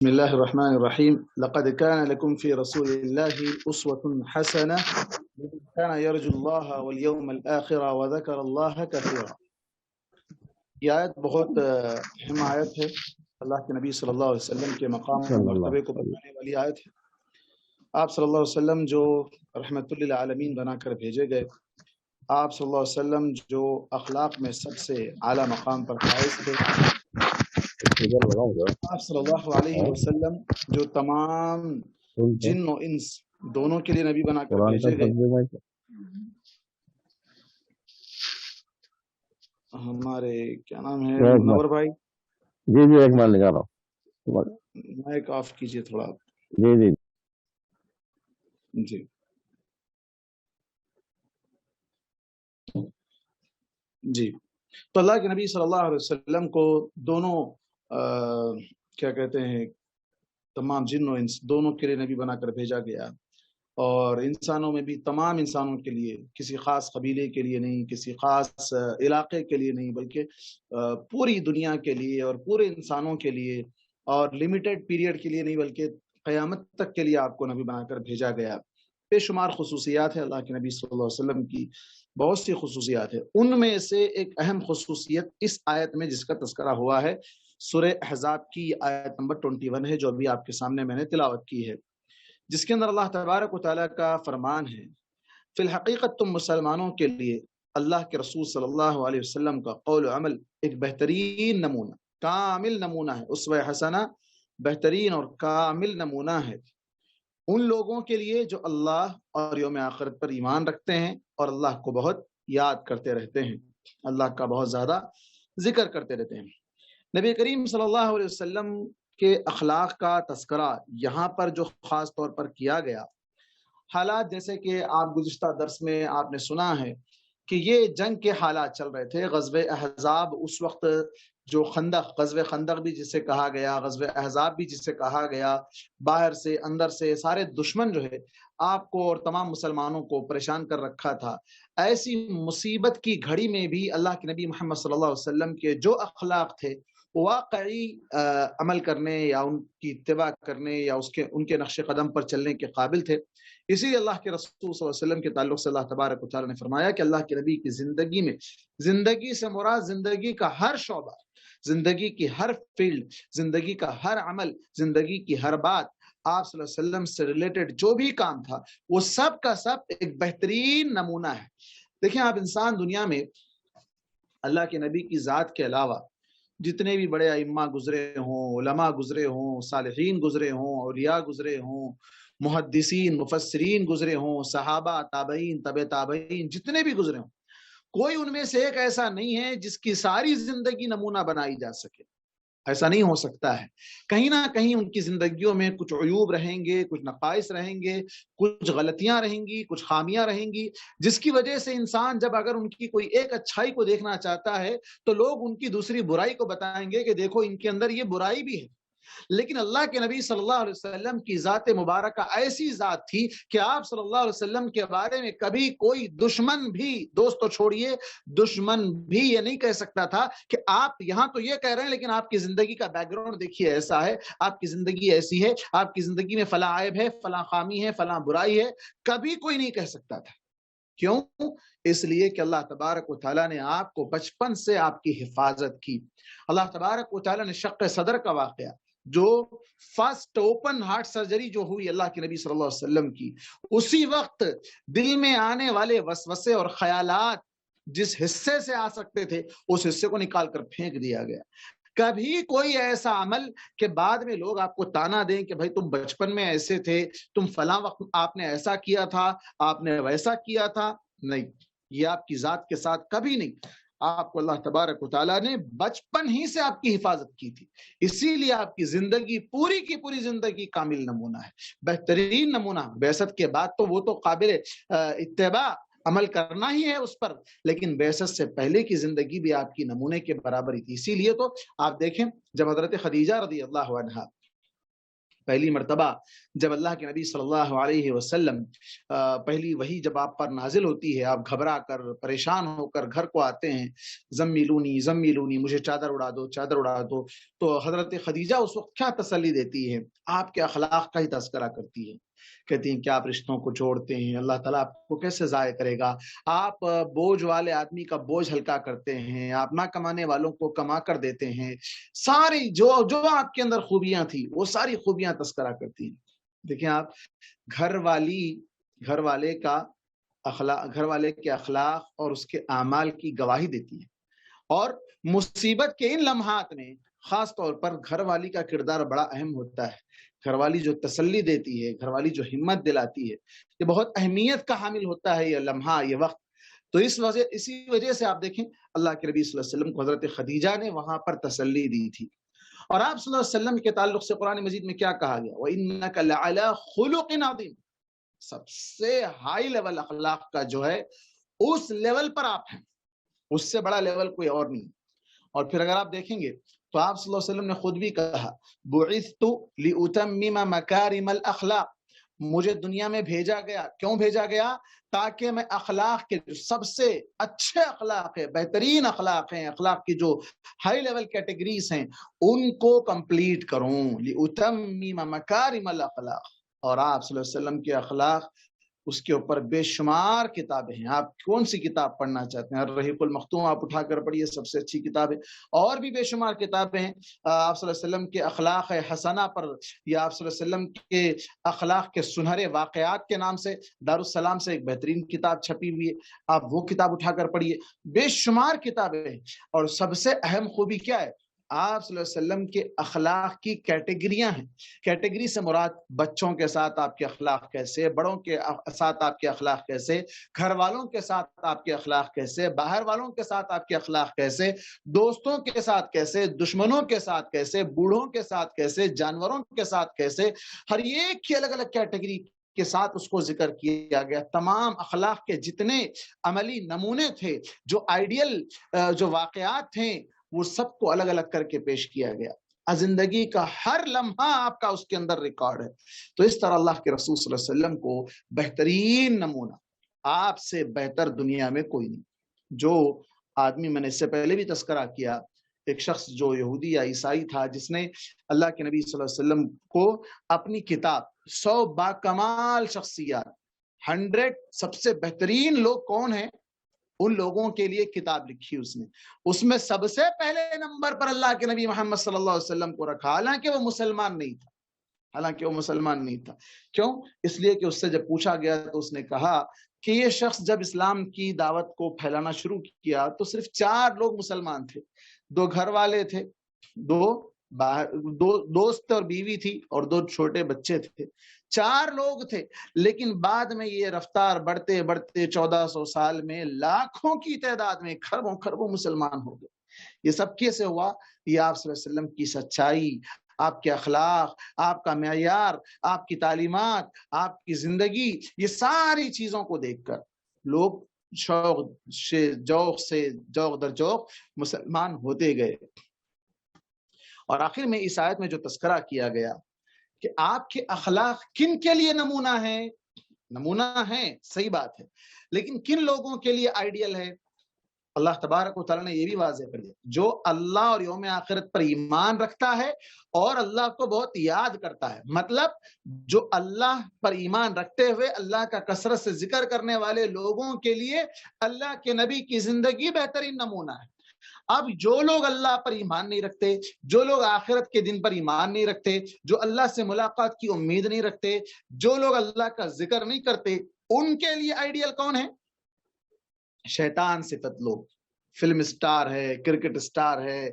بسم الله الرحمن الرحيم. لقد كان لكم في رسول الله أسوة حسنة لمن كان يرجو الله واليوم الآخر وذكر الله كثيرا. یہ آیت بہت اہم آیت ہے، اللہ کے نبی صلی اللہ علیہ وسلم کے مقام اور مرتبے کو بتانے والی آیت ہے۔ آپ صلی اللہ علیہ وسلم جو رحمت للعالمین بنا کر بھیجے گئے، آپ صلی اللہ علیہ وسلم جو اخلاق میں سب سے اعلیٰ مقام پر فائز تھے، آپ صلی اللہ علیہ وسلم جو تمام جن و انس دونوں کے لیے نبی بنا کر بھیجے گئے، ہمارے کیا نام ہے منور بھائی؟ جی جی ایک مان لگا رہا ہوں، مائک آف کیجئے تھوڑا۔ جی جی جی جی تو اللہ کے نبی صلی اللہ علیہ وسلم کو دونوں کیا کہتے ہیں، تمام جن و انس دونوں کے لیے نبی بنا کر بھیجا گیا، اور انسانوں میں بھی تمام انسانوں کے لیے، کسی خاص قبیلے کے لیے نہیں، کسی خاص علاقے کے لیے نہیں، بلکہ پوری دنیا کے لیے اور پورے انسانوں کے لیے، اور لمیٹڈ پیریڈ کے لیے نہیں بلکہ قیامت تک کے لیے آپ کو نبی بنا کر بھیجا گیا۔ بے شمار خصوصیات ہیں اللہ کے نبی صلی اللہ علیہ وسلم کی، بہت سی خصوصیات ہیں، ان میں سے ایک اہم خصوصیت اس آیت میں جس کا تذکرہ ہوا ہے، سورہ احزاب کی آیت نمبر 21 ہے، جو ابھی آپ کے سامنے میں نے تلاوت کی ہے، جس کے اندر اللہ تبارک و تعالیٰ کا فرمان ہے، فی الحقیقت تم مسلمانوں کے لیے اللہ کے رسول صلی اللہ علیہ وسلم کا قول و عمل ایک بہترین نمونہ، کامل نمونہ ہے، اسوہ حسنہ بہترین اور کامل نمونہ ہے ان لوگوں کے لیے جو اللہ اور یوم آخرت پر ایمان رکھتے ہیں اور اللہ کو بہت یاد کرتے رہتے ہیں، اللہ کا بہت زیادہ ذکر کرتے رہتے ہیں۔ نبی کریم صلی اللہ علیہ وسلم کے اخلاق کا تذکرہ یہاں پر جو خاص طور پر کیا گیا، حالات جیسے کہ آپ گزشتہ درس میں آپ نے سنا ہے کہ یہ جنگ کے حالات چل رہے تھے، غزوہ احزاب، اس وقت جو خندق، غزوہ خندق بھی جسے کہا گیا، غزوہ احزاب بھی جسے کہا گیا، باہر سے اندر سے سارے دشمن جو ہے آپ کو اور تمام مسلمانوں کو پریشان کر رکھا تھا۔ ایسی مصیبت کی گھڑی میں بھی اللہ کے نبی محمد صلی اللہ علیہ وسلم کے جو اخلاق تھے، واقعی عمل کرنے یا ان کی اتباع کرنے یا ان کے نقش قدم پر چلنے کے قابل تھے۔ اسی لیے اللہ کے رسول صلی اللہ علیہ وسلم کے تعلق سے اللہ تبارک و تعالیٰ نے فرمایا کہ اللہ کے نبی کی زندگی میں، زندگی سے مراد زندگی کا ہر شعبہ، زندگی کی ہر فیلڈ، زندگی کا ہر عمل، زندگی کی ہر بات، آپ صلی اللہ علیہ وسلم سے ریلیٹڈ جو بھی کام تھا وہ سب کا سب ایک بہترین نمونہ ہے۔ دیکھیں، آپ انسان دنیا میں اللہ کے نبی کی ذات کے علاوہ جتنے بھی بڑے ائمہ گزرے ہوں، علماء گزرے ہوں، صالحین گزرے ہوں، اولیاء گزرے ہوں، محدثین، مفسرین گزرے ہوں، صحابہ، تابعین، تبع تابعین، جتنے بھی گزرے ہوں، کوئی ان میں سے ایک ایسا نہیں ہے جس کی ساری زندگی نمونہ بنائی جا سکے، ایسا نہیں ہو سکتا ہے۔ کہیں نہ کہیں ان کی زندگیوں میں کچھ عیوب رہیں گے، کچھ نقائص رہیں گے، کچھ غلطیاں رہیں گی، کچھ خامیاں رہیں گی، جس کی وجہ سے انسان جب اگر ان کی کوئی ایک اچھائی کو دیکھنا چاہتا ہے تو لوگ ان کی دوسری برائی کو بتائیں گے کہ دیکھو ان کے اندر یہ برائی بھی ہے۔ لیکن اللہ کے نبی صلی اللہ علیہ وسلم کی ذات مبارکہ ایسی ذات تھی کہ آپ صلی اللہ علیہ وسلم کے بارے میں کبھی کوئی دشمن بھی، دوست تو چھوڑیے، دشمن بھی یہ نہیں کہہ سکتا تھا کہ آپ یہاں تو یہ کہہ رہے ہیں لیکن آپ کی زندگی کا بیک گراؤنڈ دیکھیے ایسا ہے، آپ کی زندگی ایسی ہے، آپ کی زندگی میں فلاں عیب ہے، فلاں خامی ہے، فلاں برائی ہے، کبھی کوئی نہیں کہہ سکتا تھا۔ کیوں؟ اس لیے کہ اللہ تبارک و تعالیٰ نے آپ کو بچپن سے آپ کی حفاظت کی۔ اللہ تبارک و تعالیٰ نے شق صدر کا واقعہ، جو فرسٹ اوپن ہارٹ سرجری جو ہوئی اللہ کے نبی صلی اللہ علیہ وسلم کی، اسی وقت دل میں آنے والے وسوسے اور خیالات جس حصے سے آ سکتے تھے اس حصے کو نکال کر پھینک دیا گیا۔ کبھی کوئی ایسا عمل کہ بعد میں لوگ آپ کو تانا دیں کہ بھائی تم بچپن میں ایسے تھے، تم فلاں وقت آپ نے ایسا کیا تھا، آپ نے ویسا کیا تھا، نہیں، یہ آپ کی ذات کے ساتھ کبھی نہیں۔ آپ کو اللہ تبارک و تعالیٰ نے بچپن ہی سے آپ کی حفاظت کی تھی، اسی لیے آپ کی زندگی پوری کی پوری زندگی کامل نمونہ ہے، بہترین نمونہ۔ بعثت کے بعد تو وہ تو قابل اتباع، عمل کرنا ہی ہے اس پر، لیکن بعثت سے پہلے کی زندگی بھی آپ کی نمونے کے برابر ہی تھی۔ اسی لیے تو آپ دیکھیں، جب حضرت خدیجہ رضی اللہ عنہا پہلی مرتبہ جب اللہ کے نبی صلی اللہ علیہ وسلم پہلی وحی جب آپ پر نازل ہوتی ہے، آپ گھبرا کر پریشان ہو کر گھر کو آتے ہیں، زمیلونی زمیلونی، مجھے چادر اڑا دو چادر اڑا دو، تو حضرت خدیجہ اس وقت کیا تسلی دیتی ہے؟ آپ کے اخلاق کا ہی تذکرہ کرتی ہے، کہتی ہیں کہ آپ رشتوں کو جوڑتے ہیں، اللہ تعالیٰ آپ کو کیسے ضائع کرے گا، آپ بوجھ والے آدمی کا بوجھ ہلکا کرتے ہیں، آپ نہ کمانے والوں کو کما کر دیتے ہیں، ساری جو آپ کے اندر خوبیاں تھی وہ ساری خوبیاں تذکرہ کرتی ہیں۔ دیکھیں آپ، گھر والے کے اخلاق اور اس کے اعمال کی گواہی دیتی ہے، اور مصیبت کے ان لمحات میں خاص طور پر گھر والی کا کردار بڑا اہم ہوتا ہے۔ گھر والی جو تسلی دیتی ہے، گھر والی جو ہمت دلاتی ہے، یہ بہت اہمیت کا حامل ہوتا ہے، یہ لمحہ، یہ وقت۔ تو اسی وجہ سے آپ دیکھیں اللہ کے نبی صلی اللہ علیہ وسلم کو حضرت خدیجہ نے وہاں پر تسلی دی تھی۔ اور آپ صلی اللہ علیہ وسلم کے تعلق سے قرآن مجید میں کیا کہا گیا؟ وَإِنَّكَ لَعَلَىٰ خُلُقٍ عَظِيمٍ، سب سے ہائی لیول اخلاق کا جو ہے اس لیول پر آپ ہیں، اس سے بڑا لیول کوئی اور نہیں۔ اور پھر اگر آپ دیکھیں گے تو آپ صلی اللہ علیہ وسلم نے خود بھی کہا بُعِثْتُ لِأُتَمِّمَ مَكَارِمَ الْأَخْلَاقِ، مجھے دنیا میں بھیجا گیا، کیوں بھیجا گیا؟ تاکہ میں اخلاق کے جو سب سے اچھے اخلاق ہیں، بہترین اخلاق ہیں، اخلاق کی جو ہائی لیول کیٹیگریز ہیں، ان کو کمپلیٹ کروں۔ لِأُتَمِّمَ مَكَارِمَ الْأَخْلَاقِ، اور آپ صلی اللہ علیہ وسلم کے اخلاق، اس کے اوپر بے شمار کتابیں ہیں۔ آپ کون سی کتاب پڑھنا چاہتے ہیں؟ الرحیق المختوم آپ اٹھا کر پڑھیے، سب سے اچھی کتاب ہے۔ اور بھی بے شمار کتابیں ہیں آپ صلی اللہ علیہ وسلم کے اخلاق حسنہ پر، یا آپ صلی اللہ علیہ وسلم کے اخلاق کے سنہرے واقعات کے نام سے دارالسلام سے ایک بہترین کتاب چھپی ہوئی ہے، آپ وہ کتاب اٹھا کر پڑھیے۔ بے شمار کتابیں ہیں، اور سب سے اہم خوبی کیا ہے؟ آپ صلی اللہ علیہ وسلم کے اخلاق کی کیٹیگریاں ہیں۔ کیٹیگری سے مراد بچوں کے ساتھ آپ کے اخلاق کیسے، بڑوں کے ساتھ آپ کے اخلاق کیسے، گھر والوں کے ساتھ آپ کے اخلاق کیسے، باہر والوں کے ساتھ آپ کے اخلاق کیسے، دوستوں کے ساتھ کیسے، دشمنوں کے ساتھ کیسے، بوڑھوں کے ساتھ کیسے، جانوروں کے ساتھ کیسے، ہر ایک کی الگ الگ کیٹیگری کے ساتھ اس کو ذکر کیا گیا۔ تمام اخلاق کے جتنے عملی نمونے تھے، جو آئیڈیل جو واقعات تھے، وہ سب کو الگ الگ کر کے پیش کیا گیا۔ زندگی کا ہر لمحہ آپ کا اس کے اندر ریکارڈ ہے۔ تو اس طرح اللہ کے رسول صلی اللہ علیہ وسلم کو بہترین نمونہ، آپ سے بہتر دنیا میں کوئی نہیں۔ جو آدمی، میں نے اس سے پہلے بھی تذکرہ کیا، ایک شخص جو یہودی یا عیسائی تھا، جس نے اللہ کے نبی صلی اللہ علیہ وسلم کو اپنی کتاب 100 باکمال شخصیات، 100 سب سے بہترین لوگ کون ہیں، ان لوگوں کے لیے کتاب لکھی اس میں سب سے پہلے نمبر پر اللہ کے نبی محمد صلی اللہ علیہ وسلم کو رکھا، حالانکہ وہ مسلمان نہیں تھا۔ کیوں؟ اس لیے کہ اس سے جب پوچھا گیا تو اس نے کہا کہ یہ شخص جب اسلام کی دعوت کو پھیلانا شروع کیا تو صرف 4 لوگ مسلمان تھے، 2 گھر والے تھے، 2 دوست اور بیوی تھی، اور 2 چھوٹے بچے تھے، 4 لوگ تھے۔ لیکن بعد میں یہ رفتار بڑھتے بڑھتے 1400 سال میں لاکھوں کی تعداد میں خربوں مسلمان ہو گئے۔ یہ سب کیسے ہوا؟ یہ آپ صلی اللہ علیہ وسلم کی سچائی، آپ کے اخلاق، آپ کا معیار، آپ کی تعلیمات، آپ کی زندگی، یہ ساری چیزوں کو دیکھ کر لوگ جوق در جوق مسلمان ہوتے گئے۔ اور آخر میں اس آیت میں جو تذکرہ کیا گیا کہ آپ کے اخلاق کن کے لیے نمونہ ہے، صحیح بات ہے، لیکن کن لوگوں کے لیے آئیڈیل ہے؟ اللہ تبارک و تعالیٰ نے یہ بھی واضح کر دیا، جو اللہ اور یوم آخرت پر ایمان رکھتا ہے اور اللہ کو بہت یاد کرتا ہے، مطلب جو اللہ پر ایمان رکھتے ہوئے اللہ کا کثرت سے ذکر کرنے والے لوگوں کے لیے اللہ کے نبی کی زندگی بہترین نمونہ ہے۔ اب جو لوگ اللہ پر ایمان نہیں رکھتے، جو لوگ آخرت کے دن پر ایمان نہیں رکھتے، جو اللہ سے ملاقات کی امید نہیں رکھتے، جو لوگ اللہ کا ذکر نہیں کرتے، ان کے لیے آئیڈیل کون ہے؟ شیطان صفت لوگ، فلم سٹار ہے، کرکٹ سٹار ہے،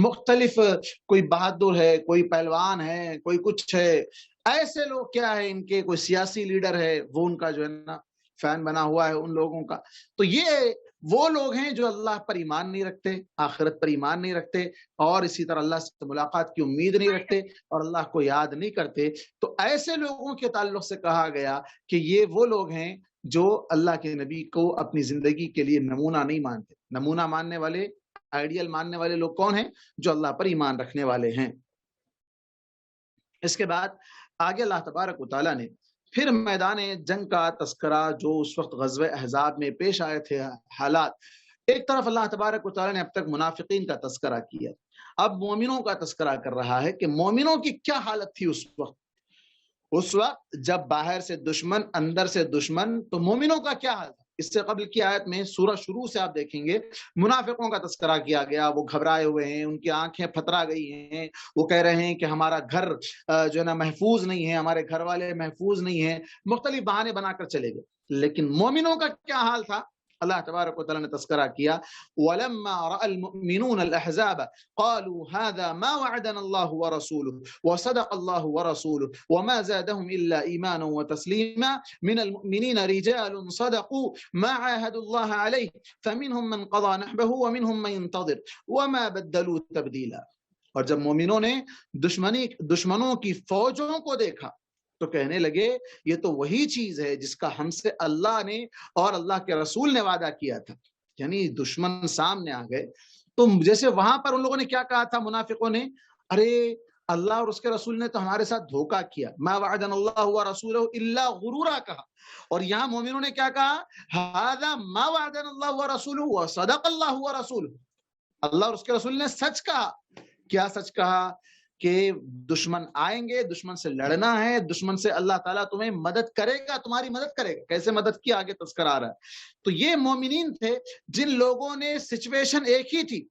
مختلف، کوئی بہادر ہے، کوئی پہلوان ہے، کوئی کچھ ہے، ایسے لوگ کیا ہے، ان کے کوئی سیاسی لیڈر ہے، وہ ان کا جو ہے نا فین بنا ہوا ہے ان لوگوں کا۔ تو یہ وہ لوگ ہیں جو اللہ پر ایمان نہیں رکھتے، آخرت پر ایمان نہیں رکھتے، اور اسی طرح اللہ سے ملاقات کی امید نہیں رکھتے، اور اللہ کو یاد نہیں کرتے۔ تو ایسے لوگوں کے تعلق سے کہا گیا کہ یہ وہ لوگ ہیں جو اللہ کے نبی کو اپنی زندگی کے لیے نمونہ نہیں مانتے۔ نمونہ ماننے والے، آئیڈیل ماننے والے لوگ کون ہیں؟ جو اللہ پر ایمان رکھنے والے ہیں۔ اس کے بعد آگے اللہ تبارک و تعالیٰ نے پھر میدان جنگ کا تذکرہ جو اس وقت غزوہ احزاب میں پیش آئے تھے حالات، ایک طرف اللہ تبارک و تعالیٰ نے اب تک منافقین کا تذکرہ کیا، اب مومنوں کا تذکرہ کر رہا ہے کہ مومنوں کی کیا حالت تھی اس وقت جب باہر سے دشمن اندر سے دشمن، تو مومنوں کا کیا حال تھا۔ اس سے قبل کی آیت میں سورہ شروع سے آپ دیکھیں گے منافقوں کا تذکرہ کیا گیا، وہ گھبرائے ہوئے ہیں، ان کی آنکھیں پھترا گئی ہیں، وہ کہہ رہے ہیں کہ ہمارا گھر جو ہے نا محفوظ نہیں ہے، ہمارے گھر والے محفوظ نہیں ہیں، مختلف بہانے بنا کر چلے گئے۔ لیکن مومنوں کا کیا حال تھا، اللہ تبارک و تعالیٰ نے تذکرہ کیا، وَلَمَّا رَأَى الْمُؤْمِنُونَ الْأَحْزَابَ قَالُوا هَذَا مَا وَعَدَنَا اللَّهُ وَرَسُولُهُ وَصَدَقَ اللَّهُ وَرَسُولُهُ وَمَا زَادَهُمْ إِلَّا إِيمَانًا وَتَسْلِيمًا مِنَ الْمُؤْمِنِينَ رِجَالٌ صَدَقُوا مَا عَاهَدُوا اللَّهَ عَلَيْهِ فَمِنْهُمْ مَنْ قَضَى نَحْبَهُ وَمِنْهُمْ مَنْ يَنْتَظِرُ وَمَا بَدَّلُوا تَبْدِيلًا۔ اور جب مومنوں نے دشمنوں کی فوجوں کو دیکھا تو کہنے لگے یہ تو وہی چیز ہے جس کا ہم سے اللہ نے اور اللہ کے رسول نے وعدہ کیا تھا، یعنی دشمن سامنے آ گئے تو جیسے وہاں پر ان لوگوں نے کیا کہا تھا منافقوں نے، ارے اللہ اور اس کے رسول نے تو ہمارے ساتھ دھوکہ کیا، ما وعدنا اللہ ورسولہ الا غرورا کہا، اور یہاں مومنوں نے کیا کہا، ھذا ما وعدنا اللہ ورسولہ وصدق اللہ ورسولہ، اللہ اور اس کے رسول نے سچ کہا۔ کیا سچ کہا؟ کہ دشمن آئیں گے، دشمن سے لڑنا ہے، دشمن سے اللہ تعالیٰ تمہیں مدد کرے گا، تمہاری مدد کرے گا۔ کیسے مدد کی آگے تذکرہ آ رہا ہے۔ تو یہ مومنین تھے جن لوگوں نے سچویشن ایک ہی تھی،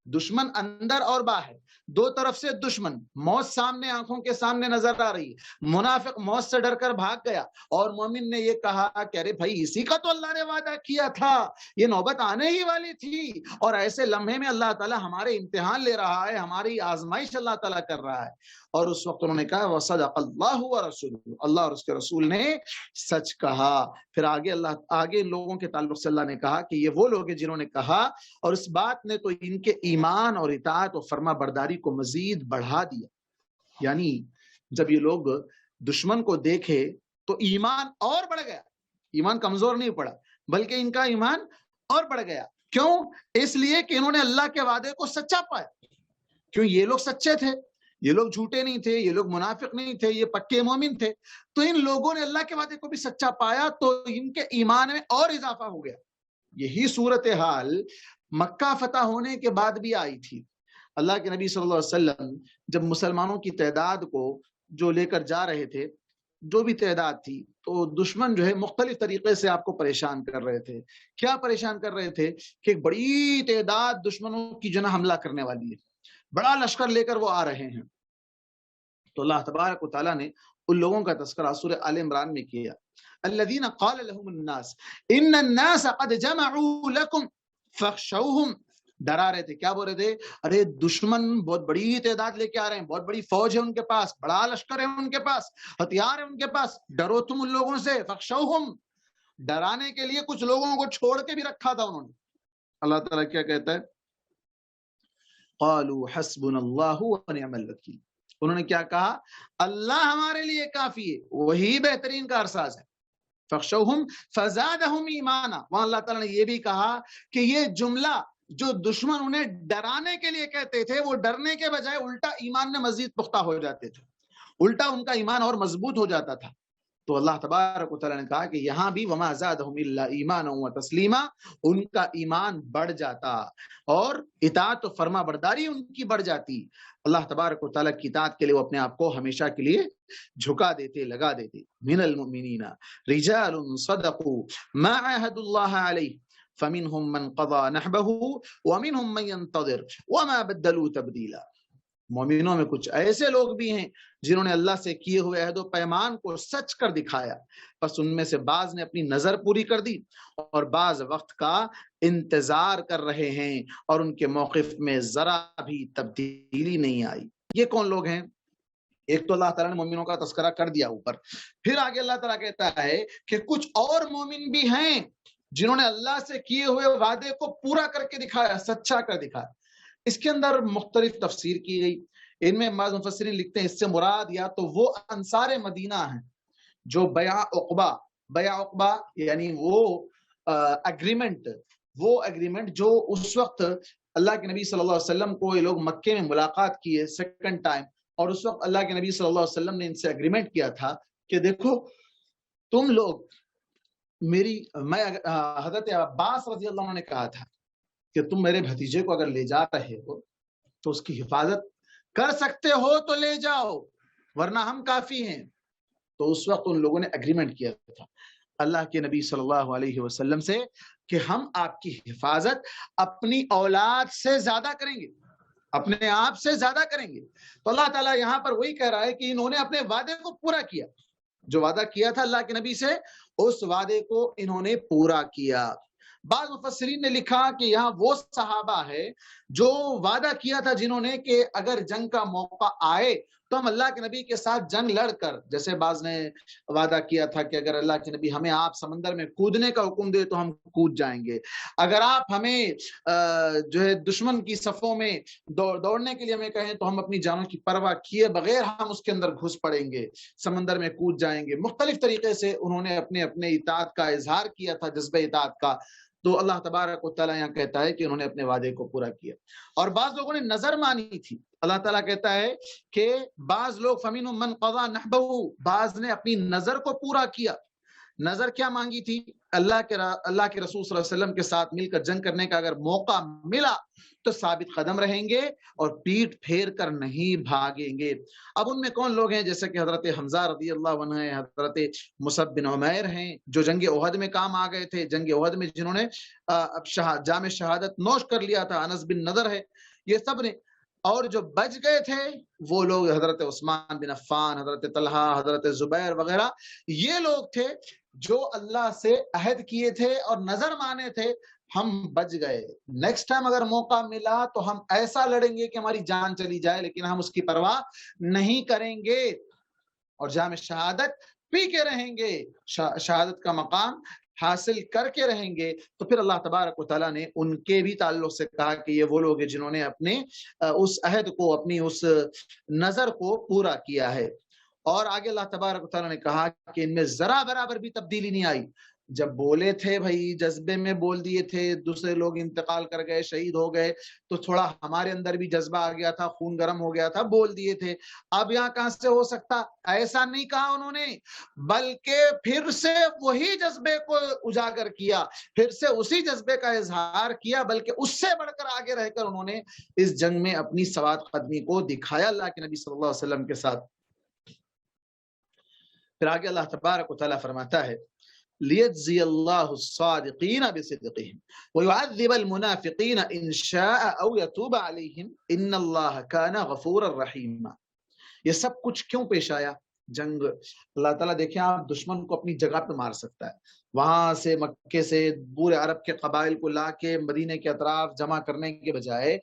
دشمن اندر اور باہر، دو طرف سے دشمن، موت سامنے آنکھوں کے سامنے نظر آ رہی ہے، منافق موت سے ڈر کر بھاگ گیا، اور مومن نے یہ کہا کہ ارے بھائی اسی کا تو اللہ نے وعدہ کیا تھا، یہ نوبت آنے ہی والی تھی، اور ایسے لمحے میں اللہ تعالیٰ ہمارے امتحان لے رہا ہے، ہماری آزمائش اللہ تعالیٰ کر رہا ہے۔ اور اس وقت انہوں نے کہا وصدق اللہ ورسولہ، اللہ اور اس کے رسول نے سچ کہا۔ پھر آگے لوگوں کے تعلق سے اللہ نے کہا کہ یہ وہ لوگ ہیں جنہوں نے کہا، اور اس بات نے تو ان کے ایمان اور اطاعت اور فرما برداری کو مزید بڑھا دیا، یعنی جب یہ لوگ دشمن کو دیکھے تو ایمان اور بڑھ گیا، ایمان کمزور نہیں پڑا بلکہ ان کا ایمان اور بڑھ گیا۔ کیوں؟ اس لیے کہ انہوں نے اللہ کے وعدے کو سچا پایا، کیوں یہ لوگ سچے تھے، یہ لوگ جھوٹے نہیں تھے، یہ لوگ منافق نہیں تھے، یہ پکے مومن تھے، تو ان لوگوں نے اللہ کے وعدے کو بھی سچا پایا تو ان کے ایمان میں اور اضافہ ہو گیا۔ یہی صورتحال مکہ فتح ہونے کے بعد بھی آئی تھی۔ اللہ کے نبی صلی اللہ علیہ وسلم جب مسلمانوں کی تعداد کو جو لے کر جا رہے تھے، جو بھی تعداد تھی، تو دشمن جو ہے مختلف طریقے سے آپ کو پریشان کر رہے تھے۔ کیا پریشان کر رہے تھے کہ ایک بڑی تعداد دشمنوں کی جو ہے حملہ کرنے والی ہے، بڑا لشکر لے کر وہ آ رہے ہیں۔ تو اللہ تبارک و تعالیٰ نے ان لوگوں کا تذکرہ سورہ آل عمران میں کیا، الذین قال لهم الناس ان الناس قد جمعوا لكم فاخشوهم، ڈرا رہے تھے، کیا بول رہے تھے، ارے دشمن بہت بڑی تعداد لے کے آ رہے ہیں، بہت بڑی فوج ہے ان کے پاس، بڑا لشکر ہے ان کے پاس، ہتھیار ہے ان کے پاس، ڈرو تم ان لوگوں سے، فاخشوهم، ڈرانے کے لیے کچھ لوگوں کو چھوڑ کے بھی رکھا تھا انہوں نے۔ اللہ تعالیٰ کیا کہتا ہے، قالوا حسبنا اللہ ونعم الوکیل، انہوں نے کیا کہا، اللہ ہمارے لیے کافی ہے، وہی بہترین کارساز ہے۔ فخشوہم فزادہم ایمانا، وہاں اللہ تعالیٰ نے یہ بھی کہا کہ یہ جملہ جو دشمن انہیں ڈرانے کے لیے کہتے تھے، وہ ڈرنے کے بجائے الٹا ایمان میں مزید پختہ ہو جاتے تھے، الٹا ان کا ایمان اور مضبوط ہو جاتا تھا۔ تو اللہ تبارک و تعالیٰ نے کہا کہ یہاں بھی وما زادہم الا ایمانا و تسلیما، ان کا ایمان بڑھ جاتا اور اطاعت و فرما برداری ان کی بڑھ جاتی۔ اللہ تبارک و تعالیٰ کی اطاعت کے لیے وہ اپنے آپ کو ہمیشہ کے لیے جھکا دیتے، لگا دیتے۔ من المؤمنین رجال صدقوا ما عاهدوا اللہ علیہ فمنهم من قضى نحبه ومنهم من ينتظر وما بدلوا تبدیلا، مومنوں میں کچھ ایسے لوگ بھی ہیں جنہوں نے اللہ سے کیے ہوئے عہد و پیمان کو سچ کر دکھایا، بس ان میں سے بعض نے اپنی نظر پوری کر دی اور بعض وقت کا انتظار کر رہے ہیں اور ان کے موقف میں ذرا بھی تبدیلی نہیں آئی۔ یہ کون لوگ ہیں؟ ایک تو اللہ تعالیٰ نے مومنوں کا تذکرہ کر دیا اوپر، پھر آگے اللہ تعالیٰ کہتا ہے کہ کچھ اور مومن بھی ہیں جنہوں نے اللہ سے کیے ہوئے وعدے کو پورا کر کے دکھایا، سچا کر دکھایا۔ اس کے اندر مختلف تفسیر کی گئی، ان میں بعض مفسرین لکھتے ہیں اس سے مراد یا تو وہ انصار مدینہ ہیں جو بیع عقبہ یعنی وہ اگریمنٹ جو اس وقت اللہ کے نبی صلی اللہ علیہ وسلم کو یہ لوگ مکے میں ملاقات کیے سیکنڈ ٹائم، اور اس وقت اللہ کے نبی صلی اللہ علیہ وسلم نے ان سے اگریمنٹ کیا تھا کہ دیکھو تم لوگ میں حضرت عباس رضی اللہ عنہ نے کہا تھا کہ تم میرے بھتیجے کو اگر لے جا رہے ہو تو اس کی حفاظت کر سکتے ہو تو لے جاؤ ورنہ ہم کافی ہیں. تو اس وقت ان لوگوں نے اگریمنٹ کیا تھا اللہ کے نبی صلی اللہ علیہ وسلم سے کہ ہم آپ کی حفاظت اپنی اولاد سے زیادہ کریں گے, اپنے آپ سے زیادہ کریں گے. تو اللہ تعالیٰ یہاں پر وہی کہہ رہا ہے کہ انہوں نے اپنے وعدے کو پورا کیا, جو وعدہ کیا تھا اللہ کے نبی سے اس وعدے کو انہوں نے پورا کیا. بعض مفسرین نے لکھا کہ یہاں وہ صحابہ ہے جو وعدہ کیا تھا جنہوں نے کہ اگر جنگ کا موقع آئے تو ہم اللہ کے نبی کے ساتھ جنگ لڑ کر, جیسے بعض نے وعدہ کیا تھا کہ اگر اللہ کے نبی ہمیں آپ سمندر میں کودنے کا حکم دے تو ہم کود جائیں گے, اگر آپ ہمیں جو ہے دشمن کی صفوں میں دوڑنے کے لیے ہمیں کہیں تو ہم اپنی جانوں کی پرواہ کیے بغیر ہم اس کے اندر گھس پڑیں گے, سمندر میں کود جائیں گے. مختلف طریقے سے انہوں نے اپنے اطاعت کا اظہار کیا تھا, جذبہ اطاعت کا. تو اللہ تبارک و تعالیٰ یہاں کہتا ہے کہ انہوں نے اپنے وعدے کو پورا کیا. اور بعض لوگوں نے نظر مانی تھی. اللہ تعالیٰ کہتا ہے کہ بعض لوگ فَمِنْهُمْ مَنْ قَضَى نَحْبَهُ, بعض نے اپنی نظر کو پورا کیا. نظر کیا مانگی تھی؟ اللہ کے رسول صلی اللہ علیہ وسلم کے ساتھ مل کر جنگ کرنے کا اگر موقع ملا تو ثابت قدم رہیں گے اور پیٹ پھیر کر نہیں بھاگیں گے. اب ان میں کون لوگ ہیں؟ جیسے کہ حضرت حمزہ رضی اللہ عنہ ہیں, حضرت مصعب بن عمیر ہیں جو جنگ احد میں کام آ گئے تھے, جنگ احد میں جنہوں نے جام شہادت نوش کر لیا تھا. انس بن نضر ہے, یہ سب نے. اور جو بچ گئے تھے وہ لوگ حضرت عثمان بن عفان, حضرت طلحہ, حضرت زبیر وغیرہ, یہ لوگ تھے جو اللہ سے عہد کیے تھے اور نظر مانے تھے ہم بچ گئے, نیکسٹ ٹائم اگر موقع ملا تو ہم ایسا لڑیں گے کہ ہماری جان چلی جائے لیکن ہم اس کی پرواہ نہیں کریں گے اور جام شہادت پی کے رہیں گے, شہادت کا مقام حاصل کر کے رہیں گے. تو پھر اللہ تبارک و تعالیٰ نے ان کے بھی تعلق سے کہا کہ یہ وہ لوگ ہیں جنہوں نے اپنے اس عہد کو, اپنی اس نظر کو پورا کیا ہے. اور آگے اللہ تبارک و تعالیٰ نے کہا کہ ان میں ذرا برابر بھی تبدیلی نہیں آئی. جب بولے تھے بھائی جذبے میں بول دیے تھے, دوسرے لوگ انتقال کر گئے, شہید ہو گئے, تو تھوڑا ہمارے اندر بھی جذبہ آ گیا تھا, خون گرم ہو گیا تھا, بول دیے تھے. اب یہاں کہاں سے ہو سکتا؟ ایسا نہیں کہا انہوں نے, بلکہ پھر سے وہی جذبے کو اجاگر کیا, پھر سے اسی جذبے کا اظہار کیا, بلکہ اس سے بڑھ کر آگے رہ کر انہوں نے اس جنگ میں اپنی سواد قدمی کو دکھایا اللہ کے نبی صلی اللہ علیہ وسلم کے ساتھ. پھر آگے اللہ تبارک و تعالیٰ فرماتا ہے لِيَجْزِيَ اللَّهُ الصَّادِقِينَ بِصِدْقِهِمْ وَيُعَذِّبَ الْمُنَافِقِينَ إِنْ شَاءَ أَوْ يَتُوبَ عَلَيْهِمْ إِنَّ اللَّهَ كَانَ غَفُورًا رَحِيمًا. یہ سب کچھ کیوں پیش آیا؟ جنگ, اللہ تعالیٰ دیکھیں آپ دشمن کو اپنی جگہ پہ مار سکتا ہے, وہاں سے مکے سے پورے عرب کے قبائل کو لا کے مدینے کے اطراف جمع کرنے کے بجائے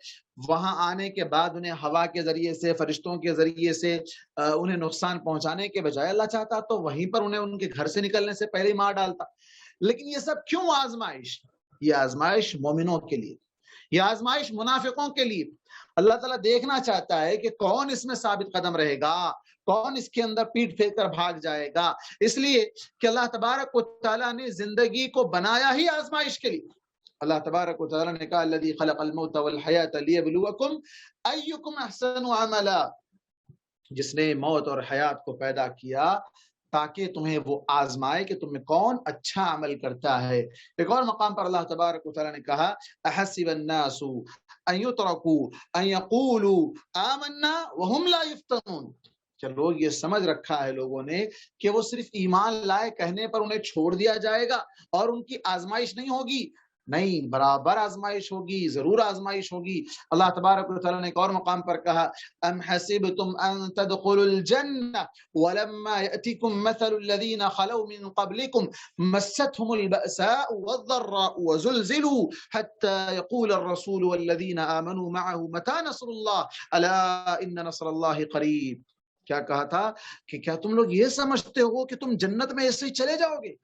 وہاں آنے کے بعد انہیں ہوا کے ذریعے سے, فرشتوں کے ذریعے سے انہیں نقصان پہنچانے کے بجائے اللہ چاہتا تو وہیں پر انہیں ان کے گھر سے نکلنے سے پہلے ہی مار ڈالتا. لیکن یہ سب کیوں آزمائش؟ یہ آزمائش مومنوں کے لیے, یہ آزمائش منافقوں کے لیے. اللہ تعالیٰ دیکھنا چاہتا ہے کہ کون اس میں ثابت قدم رہے گا, کون اس کے اندر پیٹ پھیر کر بھاگ جائے گا. اس لیے کہ اللہ تبارک و تعالیٰ نے زندگی کو بنایا ہی آزمائش کے لیے. اللہ تبارک و تعالیٰ نے کہا الذی خلق الموت والحیات لیبلوکم ایکم احسن عملا, جس نے موت اور حیات کو پیدا کیا تاکہ تمہیں وہ آزمائے کہ تم میں کون اچھا عمل کرتا ہے. ایک اور مقام پر اللہ تبارک و تعالیٰ نے کہا احسب الناس ان یترکوا ان یقولوا آمنا وهم لا یفتنون, کہ لوگ یہ سمجھ رکھا ہے لوگوں نے کہ وہ صرف ایمان لائے کہنے پر انہیں چھوڑ دیا جائے گا اور ان کی آزمائش نہیں ہوگی. نہیں, برابر آزمائش ہوگی, ضرور آزمائش ہوگی. اللہ تبارک و تعالیٰ نے ایک اور مقام پر کہا ام حسبتم ان تدخلوا الجنہ ولما یأتکم مثل الذین خلوا من قبلکم مستهم البأساء والضراء وزلزلوا حتى يقول الرسول والذین آمنوا معه متى نصر اللہ الا ان نصر اللہ قریب. کیا کہا تھا کہ کیا تم لوگ یہ سمجھتے ہو کہ تم جنت میں ایسے ہی چلے جاؤ گے؟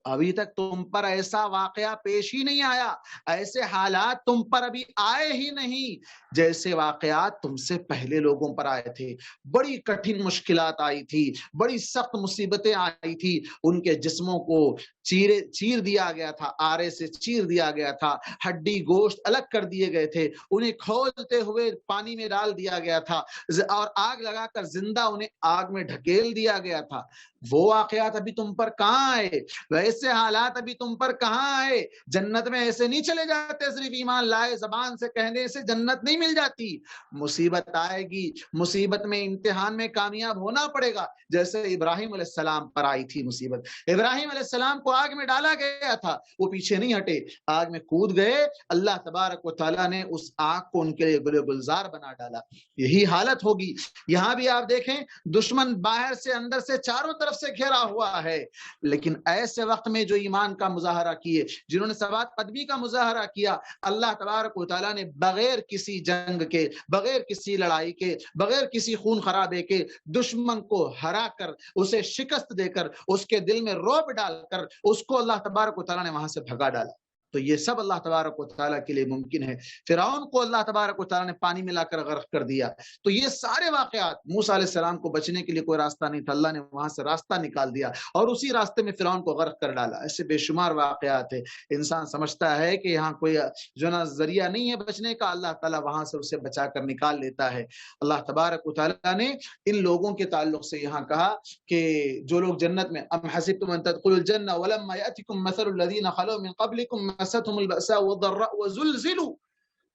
ابھی تک تم پر ایسا واقعہ پیش ہی نہیں آیا، ایسے حالات تم پر ابھی آئے ہی نہیں جیسے واقعات تم سے پہلے لوگوں پر آئے تھے۔ بڑی کٹھن مشکلات آئی تھی، بڑی سخت مصیبتیں آئی تھی، ان کے جسموں کو چیر دیا گیا تھا، آرے سے چیر دیا گیا تھا، ہڈی گوشت الگ کر دیے گئے تھے، انہیں کھولتے ہوئے پانی میں ڈال دیا گیا تھا اور آگ لگا کر زندہ انہیں آگ میں ڈھکیل دیا گیا تھا۔ وہ واقعات ابھی تم پر کہاں آئے، ویسے حالات ابھی تم پر کہاں آئے۔ جنت میں ایسے نہیں چلے جاتے صرف ایمان لائے زبان سے کہنے سے جنت نہیں مل جاتی، مصیبت آئے گی، مصیبت میں امتحان میں کامیاب ہونا پڑے گا، جیسے ابراہیم علیہ السلام پر آئی تھی مصیبت۔ ابراہیم علیہ السلام کو آگ میں ڈالا گیا تھا، وہ پیچھے نہیں ہٹے، آگ میں کود گئے، اللہ تبارک و تعالیٰ نے اس آگ کو ان کے لیے گل گلزار بنا ڈالا۔ یہی حالت ہوگی یہاں بھی، آپ دیکھیں دشمن باہر سے اندر سے چاروں طرف سے گھیرا ہوا ہے، لیکن ایسے وقت میں جو ایمان کا مظاہرہ کیے، جنہوں نے ثبات قدمی کا مظاہرہ کیا، اللہ تبارک و تعالیٰ نے بغیر کسی جنگ کے، بغیر کسی لڑائی کے، بغیر کسی خون خرابے کے دشمن کو ہرا کر، اسے شکست دے کر، اس کے دل میں رعب ڈال کر اس کو اللہ تبارک و تعالیٰ نے وہاں سے بھگا ڈالا۔ تو یہ سب اللہ تبارک و تعالیٰ کے لیے ممکن ہے۔ فرعون کو اللہ تبارک و تعالیٰ نے پانی میں لا کر غرق کر دیا۔ تو یہ سارے واقعات، موسیٰ علیہ السلام کو بچنے کے لیے کوئی راستہ نہیں تھا، اللہ نے وہاں سے راستہ نکال دیا اور اسی راستے میں فرعون کو غرق کر ڈالا۔ ایسے بے شمار واقعات ہیں۔ انسان سمجھتا ہے کہ یہاں کوئی جو نا ذریعہ نہیں ہے بچنے کا، اللہ تعالیٰ وہاں سے اسے بچا کر نکال لیتا ہے۔ اللہ تبارک و تعالیٰ نے ان لوگوں کے تعلق سے یہاں کہا کہ جو لوگ جنت میں، ام حسبتم ان تدخلوا الجنہ ولما یأتکم مثل الذین خلوا من قبلکم مستهم البأساء والضراء وزلزلوا،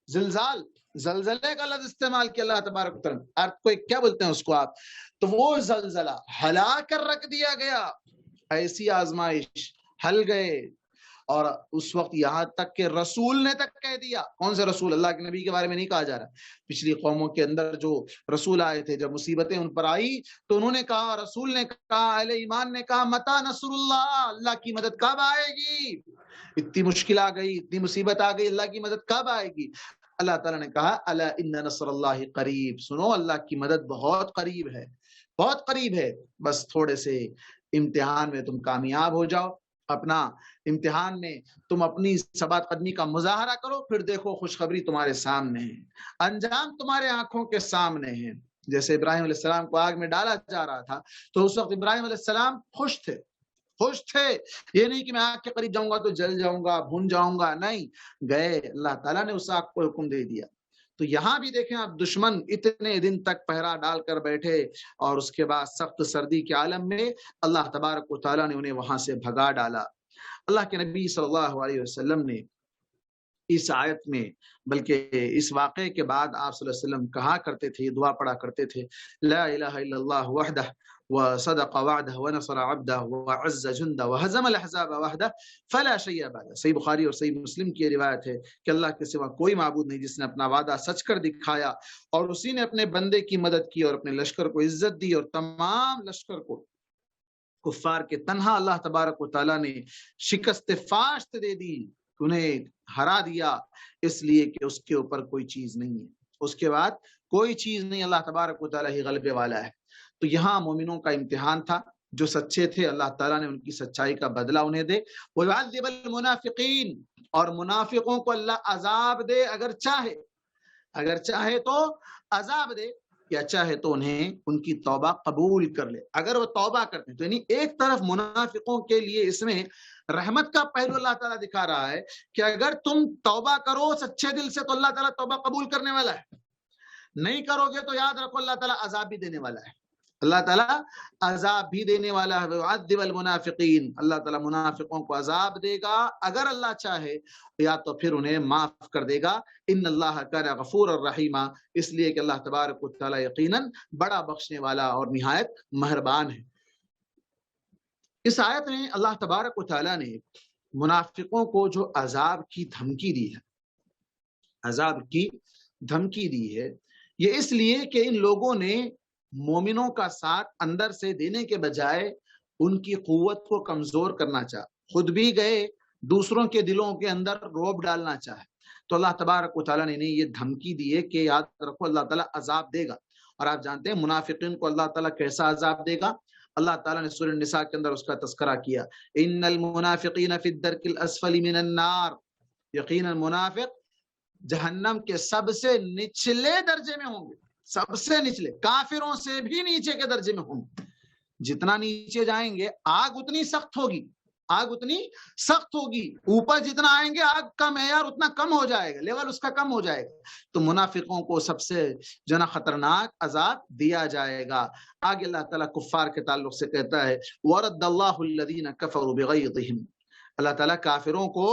زلزال، زلزلے کا لفظ استعمال کیا اللہ تبارک و تعالیٰ، ارتھ کو کیا بولتے ہیں اس کو آپ، تو وہ زلزلہ ہلا کر رکھ دیا گیا، ایسی آزمائش ہل گئے۔ اور اس وقت یہاں تک کہ رسول نے تک کہہ دیا، کون سے رسول؟ اللہ کے نبی کے بارے میں نہیں کہا جا رہا، پچھلی قوموں کے اندر جو رسول آئے تھے، جب مصیبتیں ان پر آئی تو انہوں نے کہا، رسول نے کہا، اہل ایمان نے کہا، متی نصر اللہ، اللہ کی مدد کب آئے گی؟ اتنی مشکل آ گئی، اتنی مصیبت آ گئی، اللہ کی مدد کب آئے گی؟ اللہ تعالیٰ نے کہا، الا ان نصر اللہ قریب، سنو اللہ کی مدد بہت قریب ہے، بہت قریب ہے، بس تھوڑے سے امتحان میں تم کامیاب ہو جاؤ، اپنا امتحان میں تم اپنی ثبات قدمی کا مظاہرہ کرو، پھر دیکھو خوشخبری تمہارے سامنے ہے، انجام تمہارے آنکھوں کے سامنے ہے۔ جیسے ابراہیم علیہ السلام کو آگ میں ڈالا جا رہا تھا تو اس وقت ابراہیم علیہ السلام خوش تھے، خوش تھے، یہ نہیں کہ میں آگ کے قریب جاؤں گا تو جل جاؤں گا، بھن جاؤں گا، نہیں، گئے، اللہ تعالیٰ نے اس آگ کو حکم دے دیا۔ تو یہاں بھی دیکھیں آپ، دشمن اتنے دن تک پہرا ڈال کر بیٹھے اور اس کے بعد سخت سردی کے عالم میں اللہ تبارک و تعالیٰ نے انہیں وہاں سے بھگا ڈالا۔ اللہ کے نبی صلی اللہ علیہ وسلم نے اس آیت میں، بلکہ اس واقعے کے بعد آپ صلی اللہ علیہ وسلم کہا کرتے تھے، دعا پڑھا کرتے تھے، لا الہ الا اللہ وحدہ وصدق وعدہ ونصر عبدہ وعز جندہ وہزم الاحزاب وحدہ فلا شیء بعدہ۔ صحیح بخاری اور صحیح مسلم کی روایت ہے کہ اللہ کے سوا کوئی معبود نہیں جس نے اپنا وعدہ سچ کر دکھایا اور اسی نے اپنے بندے کی مدد کی اور اپنے لشکر کو عزت دی، اور تمام لشکر کو کفار کے تنہا اللہ تبارک و تعالیٰ نے شکست فاشت دے دی، انہیں ہرا دیا، اس لیے کہ اس کے اوپر کوئی چیز نہیں ہے، اس کے بعد کوئی چیز نہیں، اللہ تبارک و تعالیٰ ہی غلبے والا ہے۔ تو یہاں مومنوں کا امتحان تھا، جو سچے تھے اللہ تعالیٰ نے ان کی سچائی کا بدلہ انہیں دے، وَيُعَذِّبَ الْمُنَافِقِينَ، اور منافقوں کو اللہ عذاب دے، اگر چاہے تو عذاب دے، یا چاہے تو انہیں ان کی توبہ قبول کر لے۔ اگر وہ توبہ کرتے ہیں تو یعنی ایک طرف منافقوں کے لیے اس میں رحمت کا پہلو اللہ تعالیٰ دکھا رہا ہے کہ اگر تم توبہ کرو سچے دل سے تو اللہ تعالیٰ توبہ قبول کرنے والا ہے، نہیں کرو گے تو یاد رکھو اللہ تعالیٰ عذاب بھی دینے والا ہے، اللہ تعالیٰ عذاب بھی دینے والا ہے۔ وَيُعَذِّبَ الْمُنَافِقِينَ، اللہ تعالیٰ منافقوں کو عذاب دے گا، اگر اللہ چاہے یا تو پھر انہیں معاف کر دے گا۔ ان اللہ کان غفور الرحیم، اس لیے کہ اللہ تبارک و تعالیٰ یقیناً بڑا بخشنے والا اور نہایت مہربان ہے۔ اس آیت میں اللہ تبارک و تعالیٰ نے منافقوں کو جو عذاب کی دھمکی دی ہے، عذاب کی دھمکی دی ہے، یہ اس لیے کہ ان لوگوں نے مومنوں کا ساتھ اندر سے دینے کے بجائے ان کی قوت کو کمزور کرنا چاہا، خود بھی گئے، دوسروں کے دلوں کے اندر روب ڈالنا چاہے، تو اللہ تبارک و تعالیٰ نے یہ دھمکی دی ہے کہ یاد رکھو اللہ تعالیٰ عذاب دے گا۔ اور آپ جانتے ہیں منافقین کو اللہ تعالیٰ کیسا عذاب دے گا؟ اللہ تعالیٰ نے سورہ النساء کے اندر اس کا تذکرہ کیا، ان المنافقین فی الدرک الاسفل من النار، یقینا منافق جہنم کے سب سے نچلے درجے میں ہوں گے، سب سے نچلے، کافروں سے بھی نیچے کے درجے میں ہوں گے۔ جتنا نیچے جائیں گے آگ اتنی سخت ہوگی، آگ اتنی سخت ہوگی، اوپر جتنا آئیں گے آگ کا معیار اتنا کم ہو جائے گا، لیول اس کا کم ہو جائے گا۔ تو منافقوں کو سب سے جو نا خطرناک عذاب دیا جائے گا۔ آگے اللہ تعالیٰ کفار کے تعلق سے کہتا ہے وَرَدَّ اللَّهُ الَّذِينَ كَفَرُوا بِغَيْظِهِمْ، اللہ تعالیٰ کافروں کو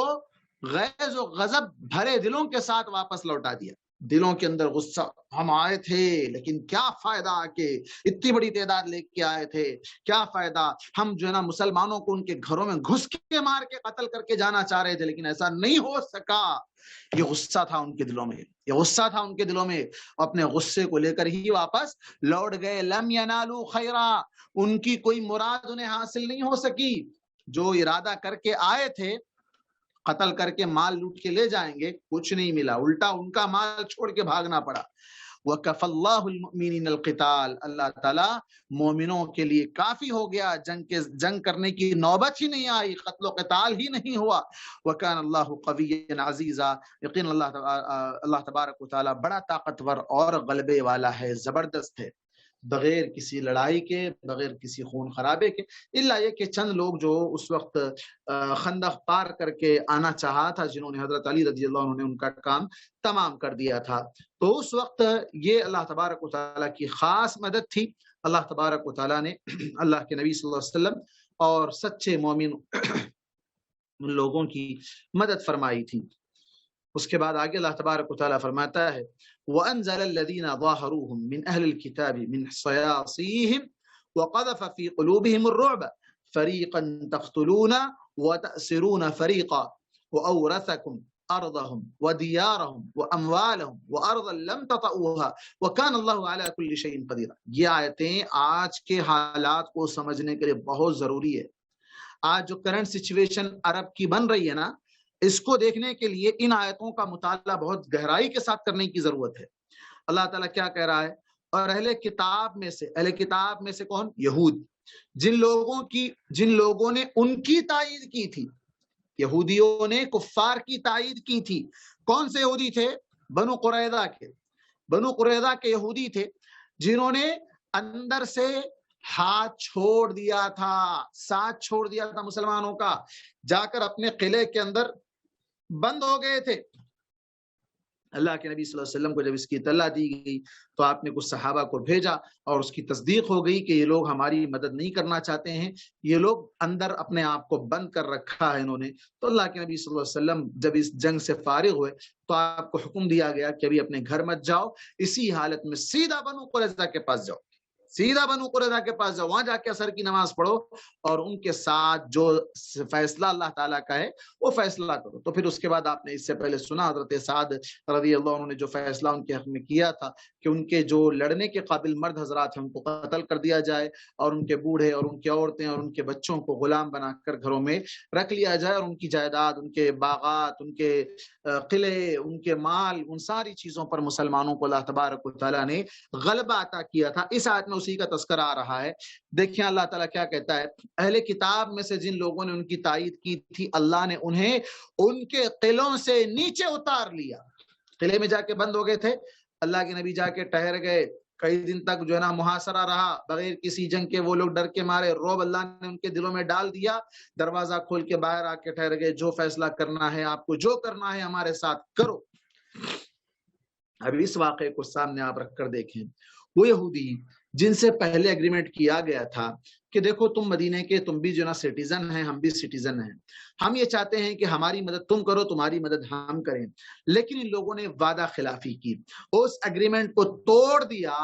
غیظ و غضب بھرے دلوں کے ساتھ واپس لوٹا دیا۔ دلوں کے اندر غصہ، ہم آئے تھے لیکن کیا فائدہ کہ اتنی بڑی تعداد لے کے آئے تھے، کیا فائدہ، ہم جو ہے نا مسلمانوں کو ان کے گھروں میں گھس کے مار کے قتل کر کے جانا چاہ رہے تھے لیکن ایسا نہیں ہو سکا۔ یہ غصہ تھا ان کے دلوں میں، یہ غصہ تھا ان کے دلوں میں، اپنے غصے کو لے کر ہی واپس لوٹ گئے۔ لم ینالوا خیرا، ان کی کوئی مراد انہیں حاصل نہیں ہو سکی۔ جو ارادہ کر کے آئے تھے قتل کر کے مال لوٹ کے لے جائیں گے، کچھ نہیں ملا، الٹا ان کا مال چھوڑ کے بھاگنا پڑا۔ وَكَفَى اللَّهُ الْمُؤْمِنِينَ الْقِتَالَ، اللہ تعالیٰ مومنوں کے لیے کافی ہو گیا، جنگ کرنے کی نوبت ہی نہیں آئی، قتل و قتال ہی نہیں ہوا۔ وَكَانَ اللَّهُ قَوِيًّا عَزِيزًا، یقین اللہ تبارک و تعالیٰ بڑا طاقتور اور غلبے والا ہے، زبردست ہے، بغیر کسی لڑائی کے، بغیر کسی خون خرابے کے، الا یہ کہ چند لوگ جو اس وقت خندق پار کر کے آنا چاہا تھا، جنہوں نے حضرت علی رضی اللہ عنہ نے ان کا کام تمام کر دیا تھا، تو اس وقت یہ اللہ تبارک و تعالیٰ کی خاص مدد تھی۔ اللہ تبارک و تعالیٰ نے اللہ کے نبی صلی اللہ علیہ وسلم اور سچے مومن ان لوگوں کی مدد فرمائی تھی۔ اس کے بعد آگے اللہ تبارک و تعالیٰ فرماتا ہے وَأَنزَلَ الَّذِينَ ظَاهَرُوهُم مِّنْ أَهْلِ الْكِتَابِ مِنْ صَيَاصِيهِمْ وَقَذَفَ فِي قُلُوبِهِمُ الرُّعْبَ فَرِيقًا تَقْتُلُونَ وَتَأْسِرُونَ فَرِيقًا وَأَوْرَثَكُمْ أَرْضَهُمْ وَدِيَارَهُمْ وَأَمْوَالَهُم وَأَرْضًا لَّمْ تَطَئُوهَا وَكَانَ اللَّهُ عَلَى كُلِّ شَيْءٍ قَدِيرًا۔ یہ آیتیں آج کے حالات کو سمجھنے کے لیے بہت ضروری ہے۔ آج جو کرنٹ سچویشن عرب کی بن رہی ہے نا، اس کو دیکھنے کے لیے ان آیتوں کا مطالعہ بہت گہرائی کے ساتھ کرنے کی ضرورت ہے۔ اللہ تعالیٰ کیا کہہ رہا ہے؟ اور اہل کتاب میں سے کون؟ یہود، جن لوگوں نے ان کی تائید کی تھی، یہودیوں نے کفار کی تائید کی تھی۔ کون سے یہودی تھے؟ بنو قریظہ کے یہودی تھے، جنہوں نے اندر سے ہاتھ چھوڑ دیا تھا، ساتھ چھوڑ دیا تھا مسلمانوں کا، جا کر اپنے قلعے کے اندر بند ہو گئے تھے۔ اللہ کے نبی صلی اللہ علیہ وسلم کو جب اس کی اطلاع دی گئی تو آپ نے کچھ صحابہ کو بھیجا اور اس کی تصدیق ہو گئی کہ یہ لوگ ہماری مدد نہیں کرنا چاہتے ہیں، یہ لوگ اندر اپنے آپ کو بند کر رکھا ہے انہوں نے۔ تو اللہ کے نبی صلی اللہ علیہ وسلم جب اس جنگ سے فارغ ہوئے تو آپ کو حکم دیا گیا کہ ابھی اپنے گھر مت جاؤ، اسی حالت میں سیدھا بنو قریظہ کے پاس جاؤ، وہاں جا کے عصر کی نماز پڑھو اور ان کے ساتھ جو فیصلہ اللہ تعالیٰ کا ہے وہ فیصلہ کرو۔ تو پھر اس کے بعد آپ نے اس سے پہلے سنا حضرت سعد رضی اللہ عنہ نے جو فیصلہ ان کے حق میں کیا تھا کہ ان کے جو لڑنے کے قابل مرد حضرات ہیں ان کو قتل کر دیا جائے، اور ان کے بوڑھے اور ان کی عورتیں اور ان کے بچوں کو غلام بنا کر گھروں میں رکھ لیا جائے، اور ان کی جائیداد، ان کے باغات، ان کے قلعے، ان کے مال، ان ساری چیزوں پر مسلمانوں کو اللہ تبارک و تعالیٰ نے غلبہ عطا کیا تھا۔ اس آیت میں اسی کا تذکرہ آ رہا ہے۔ دیکھیں اللہ تعالیٰ کیا کہتا ہے، اہل کتاب میں سے جن لوگوں نے ان کی تائید کی تھی، اللہ نے انہیں ان کے قلعوں سے نیچے اتار لیا۔ قلعے میں جا کے بند ہو گئے تھے، اللہ کے نبی جا کے ٹھہر گئے، کئی دن تک جو ہے نا محاصرہ رہا بغیر کسی جنگ کے، وہ لوگ ڈر کے مارے، روب اللہ نے ان کے دلوں میں ڈال دیا، دروازہ کھول کے باہر آ کے ٹھہر گئے، جو فیصلہ کرنا ہے آپ کو، جو کرنا ہے ہمارے ساتھ کرو۔ اب اس واقعے کو سامنے آپ رکھ کر دیکھیں، وہ یہودی جن سے پہلے اگریمنٹ کیا گیا تھا کہ دیکھو تم مدینے کے، تم بھی جو نا سٹیزن ہیں، ہم بھی سٹیزن ہیں، ہم یہ چاہتے ہیں کہ ہماری مدد تم کرو، تمہاری مدد ہم کریں، لیکن ان لوگوں نے وعدہ خلافی کی، اس اگریمنٹ کو توڑ دیا،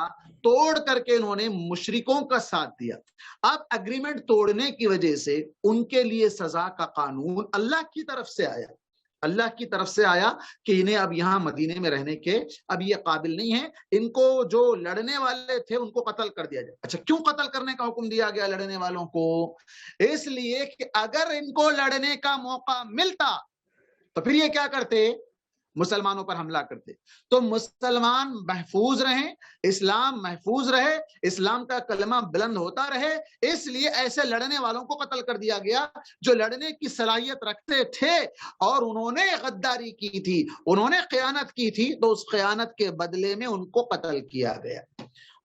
توڑ کر کے انہوں نے مشرکوں کا ساتھ دیا۔ اب اگریمنٹ توڑنے کی وجہ سے ان کے لیے سزا کا قانون اللہ کی طرف سے آیا کہ انہیں اب یہاں مدینے میں رہنے کے اب یہ قابل نہیں ہے، ان کو جو لڑنے والے تھے ان کو قتل کر دیا جائے۔ اچھا، کیوں قتل کرنے کا حکم دیا گیا لڑنے والوں کو؟ اس لیے کہ اگر ان کو لڑنے کا موقع ملتا تو پھر یہ کیا کرتے، مسلمانوں پر حملہ کرتے. تو مسلمان محفوظ رہیں، اسلام محفوظ رہے، اسلام کا کلمہ بلند ہوتا رہے، اس لیے ایسے لڑنے والوں کو قتل کر دیا گیا جو لڑنے کی صلاحیت رکھتے تھے اور انہوں نے غداری کی تھی، انہوں نے خیانت کی تھی، تو اس خیانت کے بدلے میں ان کو قتل کیا گیا.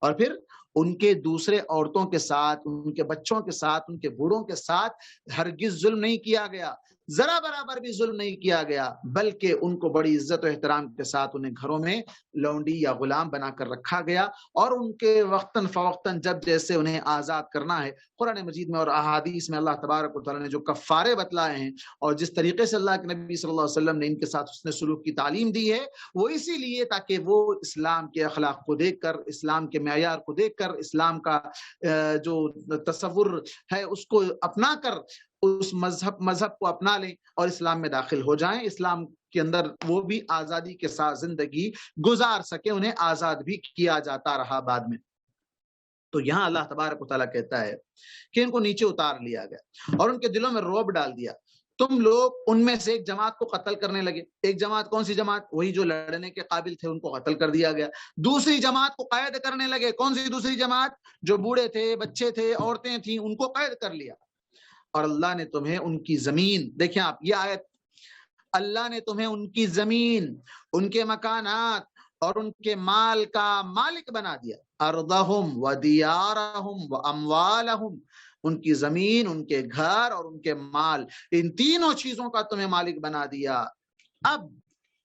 اور پھر ان کے دوسرے عورتوں کے ساتھ، ان کے بچوں کے ساتھ، ان کے بوڑھوں کے ساتھ ہرگز ظلم نہیں کیا گیا، ذرا برابر بھی ظلم نہیں کیا گیا، بلکہ ان کو بڑی عزت و احترام کے ساتھ انہیں گھروں میں لونڈی یا غلام بنا کر رکھا گیا، اور ان کے وقتاً فوقتاً جب جیسے انہیں آزاد کرنا ہے. قرآن مجید میں اور احادیث میں اللہ تبارک و تعالیٰ نے جو کفارے بتلائے ہیں اور جس طریقے سے اللہ کے نبی صلی اللہ علیہ وسلم نے ان کے ساتھ حسن سلوک کی تعلیم دی ہے، وہ اسی لیے تاکہ وہ اسلام کے اخلاق کو دیکھ کر، اسلام کے معیار کو دیکھ کر، اسلام کا جو تصور ہے اس کو اپنا کر اس مذہب کو اپنا لیں اور اسلام میں داخل ہو جائیں، اسلام کے اندر وہ بھی آزادی کے ساتھ زندگی گزار سکے. انہیں آزاد بھی کیا جاتا رہا بعد میں. تو یہاں اللہ تبارک و تعالیٰ کہتا ہے کہ ان کو نیچے اتار لیا گیا اور ان کے دلوں میں رعب ڈال دیا. تم لوگ ان میں سے ایک جماعت کو قتل کرنے لگے. ایک جماعت کون سی جماعت؟ وہی جو لڑنے کے قابل تھے، ان کو قتل کر دیا گیا. دوسری جماعت کو قید کرنے لگے. کون سی دوسری جماعت؟ جو بوڑھے تھے، بچے تھے، عورتیں تھیں، ان کو قید کر لیا. اور اللہ نے تمہیں ان کی زمین، دیکھیں آپ یہ آیت، اللہ نے تمہیں ان کی زمین، ان کے مکانات اور ان کے مال کا مالک بنا دیا. ارضہم و دیارہم و اموالہم، ان کی زمین، ان کے گھر اور ان کے مال، ان تینوں چیزوں کا تمہیں مالک بنا دیا. اب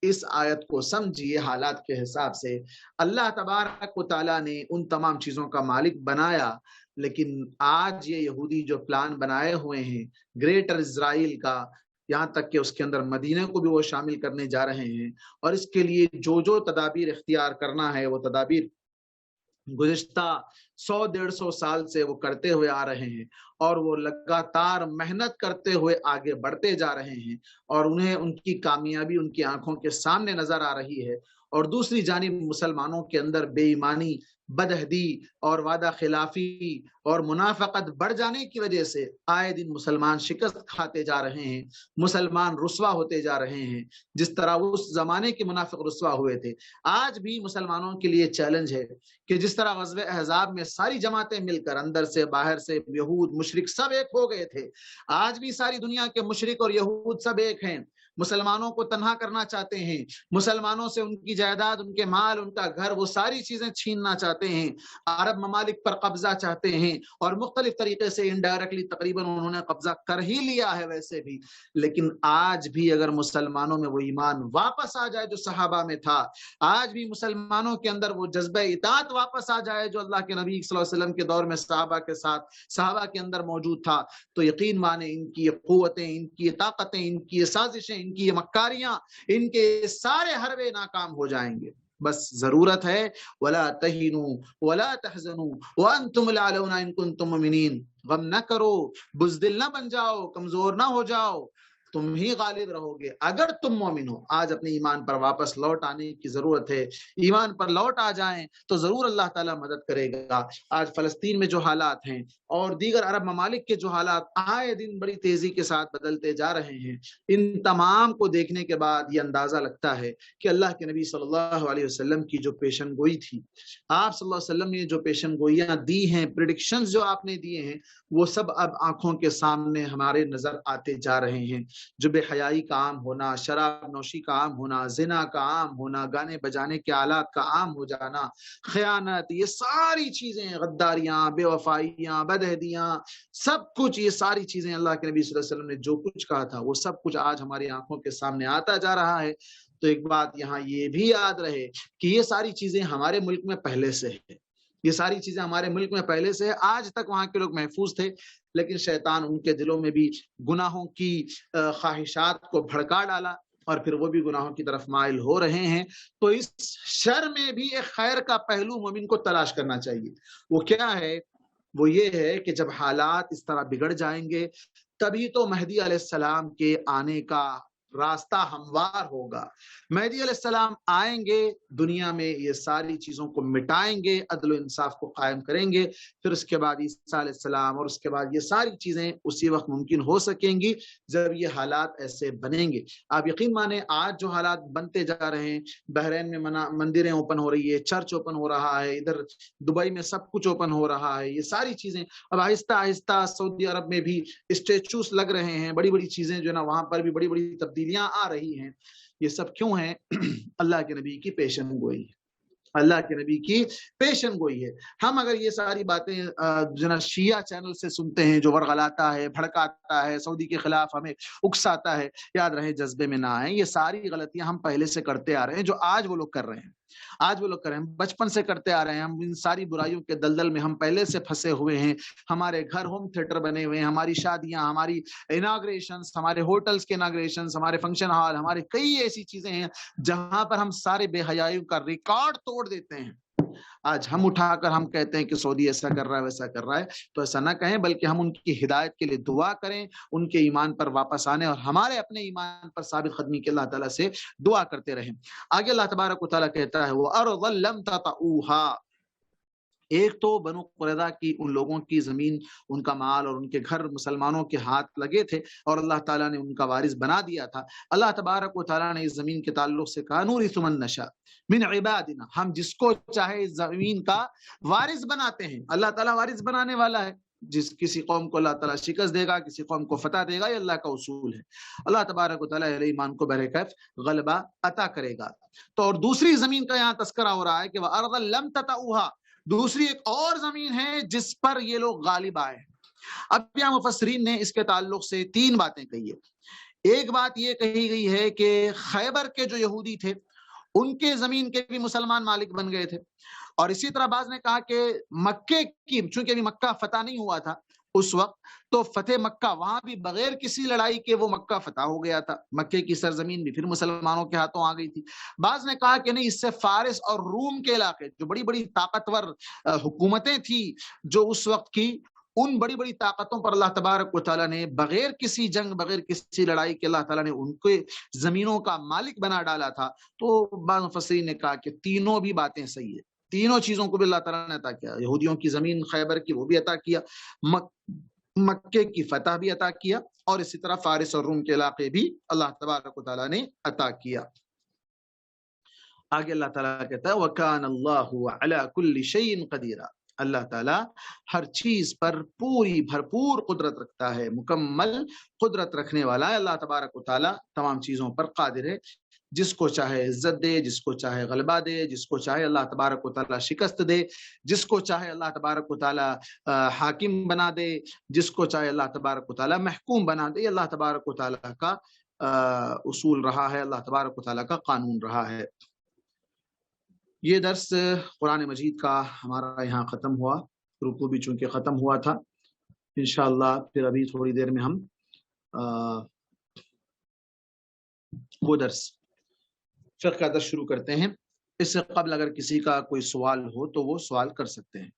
اس آیت کو سمجھیے حالات کے حساب سے. اللہ تبارک و تعالیٰ نے ان تمام چیزوں کا مالک بنایا، لیکن آج یہ یہودی جو پلان بنائے ہوئے ہیں گریٹر اسرائیل کا، یہاں تک کہ اس کے اندر مدینہ کو بھی وہ شامل کرنے جا رہے ہیں، اور اس کے لیے جو تدابیر اختیار کرنا ہے وہ تدابیر گزشتہ 100-150 سال سے وہ کرتے ہوئے آ رہے ہیں، اور وہ لگاتار محنت کرتے ہوئے آگے بڑھتے جا رہے ہیں، اور انہیں ان کی کامیابی ان کی آنکھوں کے سامنے نظر آ رہی ہے. اور دوسری جانب مسلمانوں کے اندر بے ایمانی، بدہدی اور وعدہ خلافی اور منافقت بڑھ جانے کی وجہ سے آئے دن مسلمان شکست کھاتے جا رہے ہیں، مسلمان رسوا ہوتے جا رہے ہیں، جس طرح اس زمانے کے منافق رسوا ہوئے تھے. آج بھی مسلمانوں کے لیے چیلنج ہے کہ جس طرح غزوہ احزاب میں ساری جماعتیں مل کر اندر سے باہر سے یہود مشرک سب ایک ہو گئے تھے، آج بھی ساری دنیا کے مشرک اور یہود سب ایک ہیں، مسلمانوں کو تنہا کرنا چاہتے ہیں، مسلمانوں سے ان کی جائیداد، ان کے مال، ان کا گھر، وہ ساری چیزیں چھیننا چاہتے ہیں، عرب ممالک پر قبضہ چاہتے ہیں، اور مختلف طریقے سے انڈائریکٹلی تقریباً انہوں نے قبضہ کر ہی لیا ہے ویسے بھی. لیکن آج بھی اگر مسلمانوں میں وہ ایمان واپس آ جائے جو صحابہ میں تھا، آج بھی مسلمانوں کے اندر وہ جذبہ اطاعت واپس آ جائے جو اللہ کے نبی صلی اللہ علیہ وسلم کے دور میں صحابہ کے اندر موجود تھا، تو یقین مانے ان کی قوتیں، ان کی طاقتیں، ان کی سازشیں، ان کی مکاریاں، ان کے سارے حربے ناکام ہو جائیں گے. بس ضرورت ہے وَلَا تَهِنُوا وَلَا تَحْزَنُوا وَأَنْتُمُ الْأَعْلَوْنَ إِن كُنتُم مُؤْمِنِينَ. غم نہ کرو، بزدل نہ بن جاؤ، کمزور نہ ہو جاؤ، تم ہی غالب رہو گے اگر تم مومن ہو. آج اپنے ایمان پر واپس لوٹ آنے کی ضرورت ہے. ایمان پر لوٹ آ جائیں تو ضرور اللہ تعالیٰ مدد کرے گا. آج فلسطین میں جو حالات ہیں اور دیگر عرب ممالک کے جو حالات آئے دن بڑی تیزی کے ساتھ بدلتے جا رہے ہیں، ان تمام کو دیکھنے کے بعد یہ اندازہ لگتا ہے کہ اللہ کے نبی صلی اللہ علیہ وسلم کی جو پیشن گوئی تھی، آپ صلی اللہ علیہ وسلم نے جو پیشن گوئیاں دی ہیں، پریڈکشنز جو آپ نے دیے ہیں، وہ سب اب آنکھوں کے سامنے ہمارے نظر آتے جا رہے ہیں. جو بے حیائی کا عام ہونا، شراب نوشی کا عام ہونا، زنا کا عام ہونا، گانے بجانے کے آلات کا عام ہو جانا، خیانت، یہ ساری چیزیں، غداریاں، بے وفائیاں، بدہدیاں، سب کچھ، یہ ساری چیزیں اللہ کے نبی صلی اللہ علیہ وسلم نے جو کچھ کہا تھا وہ سب کچھ آج ہماری آنکھوں کے سامنے آتا جا رہا ہے. تو ایک بات یہاں یہ بھی یاد رہے کہ یہ ساری چیزیں ہمارے ملک میں پہلے سے ہے، یہ ساری چیزیں ہمارے ملک میں پہلے سے ہے. آج تک وہاں کے لوگ محفوظ تھے، لیکن شیطان ان کے دلوں میں بھی گناہوں کی خواہشات کو بھڑکا ڈالا اور پھر وہ بھی گناہوں کی طرف مائل ہو رہے ہیں. تو اس شر میں بھی ایک خیر کا پہلو مومن کو تلاش کرنا چاہیے. وہ کیا ہے؟ وہ یہ ہے کہ جب حالات اس طرح بگڑ جائیں گے تبھی تو مہدی علیہ السلام کے آنے کا راستہ ہموار ہوگا. مہدی علیہ السلام آئیں گے, دنیا میں یہ ساری چیزوں کو مٹائیں گے, عدل و انصاف کو قائم کریں گے. پھر اس کے بعد عیسیٰ علیہ السلام اور اس کے بعد یہ ساری چیزیں اسی وقت ممکن ہو سکیں گی جب یہ حالات ایسے بنیں گے. آپ یقین مانیں آج جو حالات بنتے جا رہے ہیں, بحرین میں مندریں اوپن ہو رہی ہے, چرچ اوپن ہو رہا ہے, ادھر دبئی میں سب کچھ اوپن ہو رہا ہے, یہ ساری چیزیں اب آہستہ آہستہ سعودی عرب میں بھی اسٹیچوز لگ رہے ہیں, بڑی بڑی چیزیں جو ہے نا وہاں پر بھی بڑی بڑی تبدیلیاں آ رہی ہیں. یہ سب کیوں ہیں؟ اللہ کے نبی کی پیشن گوئی, اللہ کے نبی کی پیشن گوئی ہے. ہم اگر یہ ساری باتیں جو ہے شیعہ چینل سے سنتے ہیں, جو ورغلاتا ہے, بھڑکاتا ہے, سعودی کے خلاف ہمیں اکساتا ہے, یاد رہے جذبے میں نہ آئیں. یہ ساری غلطیاں ہم پہلے سے کرتے آ رہے ہیں, جو آج وہ لوگ کر رہے ہیں, آج وہ لوگ کر رہے ہیں, بچپن سے کرتے آ رہے ہیں. ہم ان ساری برائیوں کے دلدل میں ہم پہلے سے پھنسے ہوئے ہیں. ہمارے گھر ہوم تھیٹر بنے ہوئے ہیں, ہماری شادیاں, ہماری اناگریشنز, ہمارے ہوٹلز کے اناگریشنز, ہمارے فنکشن ہال, ہمارے کئی ایسی چیزیں ہیں جہاں پر ہم سارے بے حیائیوں کا ریکارڈ توڑ دیتے ہیں. آج ہم اٹھا کر ہم کہتے ہیں کہ سعودی ایسا کر رہا ہے, ویسا کر رہا ہے. تو ایسا نہ کہیں, بلکہ ہم ان کی ہدایت کے لیے دعا کریں, ان کے ایمان پر واپس آنے اور ہمارے اپنے ایمان پر ثابت قدمی کے اللہ تعالیٰ سے دعا کرتے رہیں. آگے اللہ تبارک و تعالیٰ کہتا ہے وَأَرْضًا لَمْ تَطَئُوهَا, ایک تو بنو قریظہ کی ان لوگوں کی زمین, ان کا مال اور ان کے گھر مسلمانوں کے ہاتھ لگے تھے اور اللہ تعالیٰ نے ان کا وارث بنا دیا تھا. اللہ تبارک و تعالیٰ نے اس زمین کے تعلق سے کہا نورث من نشاء من عبادنا, ہم جس کو چاہے اس زمین کا وارث بناتے ہیں. اللہ تعالیٰ وارث بنانے والا ہے, جس کسی قوم کو اللہ تعالیٰ شکست دے گا, کسی قوم کو فتح دے گا, یہ اللہ کا اصول ہے. اللہ تبارک و تعالیٰ اہل ایمان کو بہرکیف غلبہ عطا کرے گا. تو اور دوسری زمین کا یہاں تذکرہ ہو رہا ہے کہ وَأَرْضًا لَمْ تَطَئُوهَا, دوسری ایک اور زمین ہے جس پر یہ لوگ غالب آئے ہیں. اب یہاں مفسرین نے اس کے تعلق سے تین باتیں کہی ہے. ایک بات یہ کہی گئی ہے کہ خیبر کے جو یہودی تھے ان کے زمین کے بھی مسلمان مالک بن گئے تھے, اور اسی طرح بعض نے کہا کہ مکے کی, چونکہ ابھی مکہ فتح نہیں ہوا تھا اس وقت, تو فتح مکہ وہاں بھی بغیر کسی لڑائی کے وہ مکہ فتح ہو گیا تھا, مکے کی سرزمین بھی پھر مسلمانوں کے ہاتھوں آ گئی تھی. بعض نے کہا کہ نہیں, اس سے فارس اور روم کے علاقے جو بڑی بڑی طاقتور حکومتیں تھیں جو اس وقت کی, ان بڑی بڑی طاقتوں پر اللہ تبارک و تعالیٰ نے بغیر کسی جنگ, بغیر کسی لڑائی کے اللہ تعالیٰ نے ان کے زمینوں کا مالک بنا ڈالا تھا. تو بعض مفسرین نے کہا کہ تینوں بھی باتیں صحیح ہے, تینوں چیزوں کو بھی اللہ تعالیٰ نے عطا کیا. یہودیوں کی زمین خیبر کی وہ بھی عطا کیا, مکے کی فتح بھی عطا کیا, اور اسی طرح فارس اور روم کے علاقے بھی اللہ تبارک و تعالیٰ نے عطا کیا. آگے اللہ تعالیٰ کہتا ہے وَكَانَ اللَّهُ عَلَى كُلِّ شَيْءٍ قَدِيرًا, اللہ تعالیٰ ہر چیز پر پوری بھرپور قدرت رکھتا ہے, مکمل قدرت رکھنے والا ہے. اللہ تبارک و تعالیٰ تمام چیزوں پر قادر ہے, جس کو چاہے عزت دے, جس کو چاہے غلبہ دے, جس کو چاہے اللہ تبارک و تعالیٰ شکست دے, جس کو چاہے اللہ تبارک و تعالیٰ حاکم بنا دے, جس کو چاہے اللہ تبارک و تعالیٰ محکوم بنا دے. اللہ تبارک و تعالیٰ کا اصول رہا ہے, اللہ تبارک و تعالیٰ کا قانون رہا ہے. یہ درس قرآن مجید کا ہمارا یہاں ختم ہوا, رکوع بھی چونکہ ختم ہوا تھا. انشاءاللہ پھر ابھی تھوڑی دیر میں ہم وہ درس فقہ کا درس شروع کرتے ہیں. اس سے قبل اگر کسی کا کوئی سوال ہو تو وہ سوال کر سکتے ہیں.